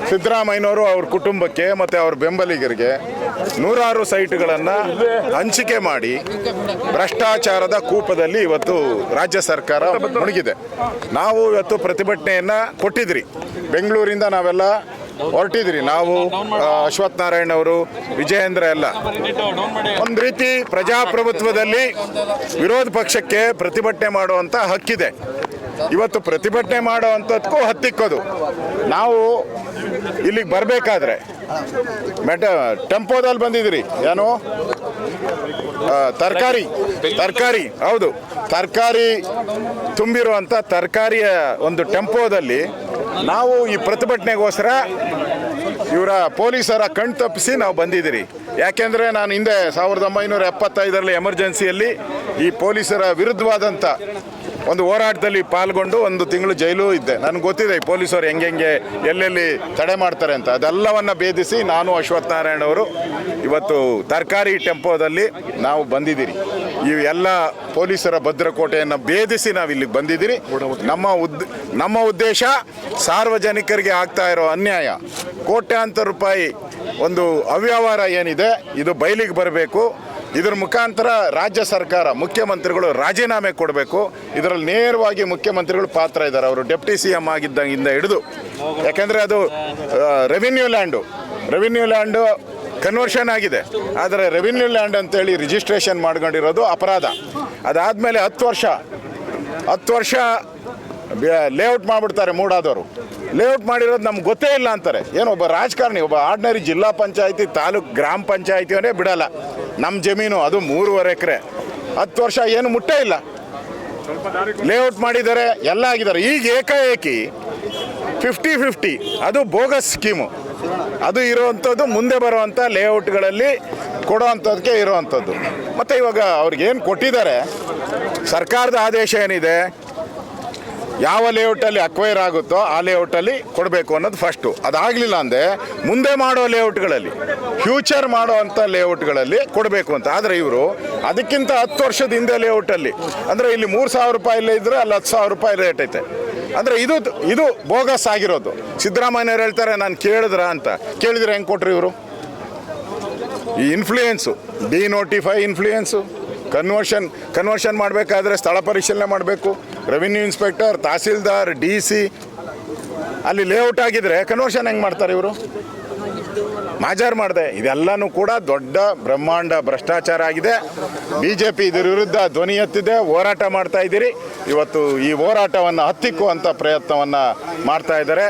ಸಿದ್ದರಾಮಯ್ಯನವರು ಅವ್ರ ಕುಟುಂಬಕ್ಕೆ ಮತ್ತು ಅವ್ರ ಬೆಂಬಲಿಗರಿಗೆ ನೂರಾರು ಸೈಟ್ಗಳನ್ನು ಹಂಚಿಕೆ ಮಾಡಿ ಭ್ರಷ್ಟಾಚಾರದ ಕೂಪದಲ್ಲಿ ಇವತ್ತು ರಾಜ್ಯ ಸರ್ಕಾರ ಮುಳುಗಿದೆ. ನಾವು ಇವತ್ತು ಪ್ರತಿಭಟನೆಯನ್ನು ಕೊಟ್ಟಿದ್ರಿ. ಬೆಂಗಳೂರಿಂದ ನಾವೆಲ್ಲ ಹೊರಟಿದ್ರಿ. ನಾವು ಅಶ್ವಥ್ ನಾರಾಯಣ್ ಅವರು, ವಿಜಯೇಂದ್ರ ಎಲ್ಲ. ಒಂದು ರೀತಿ ಪ್ರಜಾಪ್ರಭುತ್ವದಲ್ಲಿ ವಿರೋಧ ಪಕ್ಷಕ್ಕೆ ಪ್ರತಿಭಟನೆ ಮಾಡುವಂಥ ಹಕ್ಕಿದೆ. ಇವತ್ತು ಪ್ರತಿಭಟನೆ ಮಾಡುವಂಥದ್ದಕ್ಕೂ ಹತ್ತಿಕ್ಕೋದು. ನಾವು ಇಲ್ಲಿಗೆ ಬರಬೇಕಾದ್ರೆ ಟೆಂಪೋದಲ್ಲಿ ಬಂದಿದ್ದೀರಿ. ಏನು ತರಕಾರಿ ಹೌದು, ತರಕಾರಿ ತುಂಬಿರುವಂಥ ತರಕಾರಿಯ ಒಂದು ಟೆಂಪೋದಲ್ಲಿ ನಾವು ಈ ಪ್ರತಿಭಟನೆಗೋಸ್ಕರ ಇವರ ಪೊಲೀಸರ ಕಣ್ ತಪ್ಪಿಸಿ ನಾವು ಬಂದಿದ್ದೀರಿ. ಯಾಕೆಂದರೆ ನಾನು ಹಿಂದೆ 1975ರಲ್ಲಿ ಎಮರ್ಜೆನ್ಸಿಯಲ್ಲಿ ಈ ಪೊಲೀಸರ ವಿರುದ್ಧವಾದಂಥ ಒಂದು ಹೋರಾಟದಲ್ಲಿ ಪಾಲ್ಗೊಂಡು 1 ತಿಂಗಳು ಜೈಲು ಇದ್ದೆ. ನನಗೆ ಗೊತ್ತಿದೆ ಈ ಪೊಲೀಸರು ಹೆಂಗೆ ಎಲ್ಲೆಲ್ಲಿ ತಡೆ ಮಾಡ್ತಾರೆ ಅಂತ. ಅದೆಲ್ಲವನ್ನು ಭೇದಿಸಿ ನಾನು ಅಶ್ವಥ್ ನಾರಾಯಣ್ ಅವರು ಇವತ್ತು ತರಕಾರಿ ಟೆಂಪೋದಲ್ಲಿ ನಾವು ಬಂದಿದ್ದೀರಿ. ಈ ಎಲ್ಲ ಪೊಲೀಸರ ಭದ್ರಕೋಟೆಯನ್ನು ಭೇದಿಸಿ ನಾವು ಇಲ್ಲಿಗೆ ಬಂದಿದ್ದೀರಿ. ನಮ್ಮ ಉದ್ದೇಶ ಸಾರ್ವಜನಿಕರಿಗೆ ಆಗ್ತಾ ಇರೋ ಅನ್ಯಾಯ, ಕೋಟ್ಯಾಂತರ ರೂಪಾಯಿ ಒಂದು ಅವ್ಯವಹಾರ ಏನಿದೆ, ಇದು ಬಯಲಿಗೆ ಬರಬೇಕು. ಇದರ ಮುಖಾಂತರ ರಾಜ್ಯ ಸರ್ಕಾರ, ಮುಖ್ಯಮಂತ್ರಿಗಳು ರಾಜೀನಾಮೆ ಕೊಡಬೇಕು. ಇದರಲ್ಲಿ ನೇರವಾಗಿ ಮುಖ್ಯಮಂತ್ರಿಗಳು ಪಾತ್ರ ಇದ್ದಾರೆ. ಅವರು ಡೆಪ್ಟಿ CM ಆಗಿದ್ದಂಗಿಂದ ಹಿಡಿದು, ಯಾಕೆಂದರೆ ಅದು ರೆವಿನ್ಯೂ ಲ್ಯಾಂಡು ಕನ್ವರ್ಷನ್ ಆಗಿದೆ. ಆದರೆ ರೆವಿನ್ಯೂ ಲ್ಯಾಂಡ್ ಅಂತೇಳಿ ರಿಜಿಸ್ಟ್ರೇಷನ್ ಮಾಡ್ಕೊಂಡಿರೋದು ಅಪರಾಧ. ಅದಾದಮೇಲೆ 10 ವರ್ಷ ಲೇಔಟ್ ಮಾಡಿಬಿಡ್ತಾರೆ. ಮೂಡಾದವರು ಲೇಔಟ್ ಮಾಡಿರೋದು ನಮ್ಗೆ ಗೊತ್ತೇ ಇಲ್ಲ ಅಂತಾರೆ. ಏನು ಒಬ್ಬ ರಾಜಕಾರಣಿ, ಒಬ್ಬ ಆರ್ಡಿನರಿ ಜಿಲ್ಲಾ ಪಂಚಾಯತಿ, ತಾಲೂಕು ಗ್ರಾಮ ಪಂಚಾಯತಿಯವರೇ ಬಿಡಲ್ಲ. ನಮ್ಮ ಜಮೀನು ಅದು 3.5 ಎಕರೆ, 10 ವರ್ಷ ಏನು ಮುಟ್ಟೇ ಇಲ್ಲ, ಲೇಔಟ್ ಮಾಡಿದ್ದಾರೆ, ಎಲ್ಲ ಆಗಿದ್ದಾರೆ. ಈಗ ಏಕಾಏಕಿ 50-50 ಅದು ಬೋಗಸ್ ಸ್ಕೀಮು. ಅದು ಇರೋವಂಥದ್ದು ಮುಂದೆ ಬರುವಂಥ ಲೇಔಟ್ಗಳಲ್ಲಿ ಕೊಡೋವಂಥದ್ದಕ್ಕೆ ಇರೋವಂಥದ್ದು. ಮತ್ತು ಇವಾಗ ಅವ್ರಿಗೇನು ಕೊಟ್ಟಿದ್ದಾರೆ, ಸರ್ಕಾರದ ಆದೇಶ ಏನಿದೆ, ಯಾವ ಲೇಔಟಲ್ಲಿ ಅಕ್ವೈರ್ ಆಗುತ್ತೋ ಆ ಲೇಔಟಲ್ಲಿ ಕೊಡಬೇಕು ಅನ್ನೋದು ಫಸ್ಟು. ಅದಾಗಲಿಲ್ಲ ಅಂದರೆ ಮುಂದೆ ಮಾಡೋ ಲೇಔಟ್ಗಳಲ್ಲಿ, ಫ್ಯೂಚರ್ ಮಾಡೋ ಅಂಥ ಲೇಔಟ್ಗಳಲ್ಲಿ ಕೊಡಬೇಕು ಅಂತ. ಆದರೆ ಇವರು ಅದಕ್ಕಿಂತ 10 ವರ್ಷದ ಹಿಂದೆ ಲೇಔಟಲ್ಲಿ, ಅಂದರೆ ಇಲ್ಲಿ 3,000 ರೂಪಾಯಿ ಇದ್ದರೆ ಅಲ್ಲಿ 10,000 ರೂಪಾಯಿ ರೇಟ್ ಐತೆ. ಅಂದರೆ ಇದು ಬೋಗಸ್ ಆಗಿರೋದು. ಸಿದ್ದರಾಮಯ್ಯವ್ರು ಹೇಳ್ತಾರೆ ನಾನು ಕೇಳಿದ್ರ ಅಂತ. ಕೇಳಿದ್ರೆ ಹೆಂಗೆ ಕೊಟ್ರಿ ಇವರು? ಈ ಇನ್ಫ್ಲೂಯೆನ್ಸು, ಡಿನೋಟಿಫೈ ಇನ್ಫ್ಲೂಯೆನ್ಸು, ಕನ್ವರ್ಷನ್ ಮಾಡಬೇಕಾದ್ರೆ ಸ್ಥಳ ಪರಿಶೀಲನೆ ಮಾಡಬೇಕು. ರೆವಿನ್ಯೂ ಇನ್ಸ್ಪೆಕ್ಟರ್, ತಹಸೀಲ್ದಾರ್, DC ಅಲ್ಲಿ ಲೇಔಟ್ ಆಗಿದ್ರೆ ಕನ್ವರ್ಷನ್ ಹೆಂಗೆ ಮಾಡ್ತಾರೆ ಇವರು? ಮಾಜಾರ್ ಮಾಡಿದೆ. ಇದೆಲ್ಲನೂ ಕೂಡ ದೊಡ್ಡ ಬ್ರಹ್ಮಾಂಡ ಭ್ರಷ್ಟಾಚಾರ ಆಗಿದೆ. BJP ಇದರ ವಿರುದ್ಧ ಧ್ವನಿ ಎತ್ತಿದೆ, ಹೋರಾಟ ಮಾಡ್ತಾ ಇದ್ದೀರಿ. ಇವತ್ತು ಈ ಹೋರಾಟವನ್ನು ಹತ್ತಿಕ್ಕುವಂಥ ಪ್ರಯತ್ನವನ್ನು ಮಾಡ್ತಾ ಇದ್ದಾರೆ.